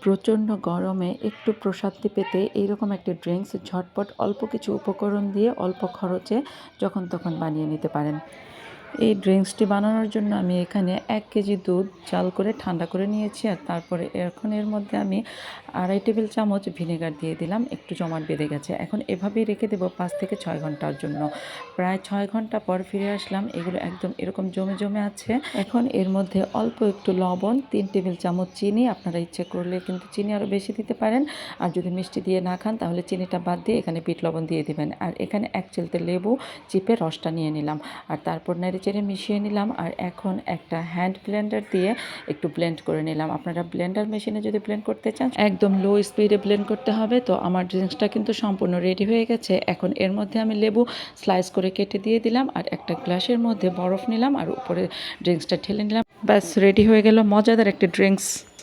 প্রচণ্ড গরমে একটু প্রশান্তি পেতে এইরকম একটি ড্রিঙ্কস ঝটপট অল্প কিছু উপকরণ দিয়ে অল্প খরচে যখন তখন বানিয়ে নিতে পারেন। এই ড্রিঙ্কসটি বানানোর জন্য আমি এখানে 1 কেজি দুধ জাল করে ঠান্ডা করে নিয়েছি, আর তারপরে এখন এর মধ্যে আমি 2.5 টেবিল চামচ ভিনেগার দিয়ে দিলাম। একটু জমাট বেঁধে গেছে, এখন এভাবেই রেখে দেবো 5 থেকে 6 ঘন্টার জন্য। প্রায় 6 ঘন্টা পর ফিরে আসলাম, এগুলো একদম এরকম জমে জমে আছে। এখন এর মধ্যে অল্প একটু লবণ, 3 টেবিল চামচ চিনি, আপনারা ইচ্ছে করলে কিন্তু চিনি আরও বেশি দিতে পারেন, আর যদি মিষ্টি দিয়ে না খান তাহলে চিনিটা বাদ দিয়ে এখানে বিট লবণ দিয়ে দিবেন। আর এখানে 1 চিলতে লেবু চিপে রসটা নিয়ে নিলাম, আর তারপর নেড়েচেড়ে মিশিয়ে নিলাম। আর এখন একটা হ্যান্ড ব্লেন্ডার দিয়ে একটু ব্লেন্ড করে নিলাম। আপনারা ব্লেন্ডার মেশিনে যদি ব্লেন্ড করতে চান একদম লো স্পিডে ব্লেন্ড করতে হবে। তো আমার ড্রিঙ্কসটা কিন্তু সম্পূর্ণ রেডি হয়ে গেছে। এখন এর মধ্যে আমি লেবু স্লাইস করে কেটে দিয়ে দিলাম, আর একটা গ্লাসের মধ্যে বরফ নিলাম, আর উপরে ড্রিঙ্কসটা ঢেলে নিলাম। ব্যাস রেডি হয়ে গেল মজাদার একটা ড্রিঙ্কস।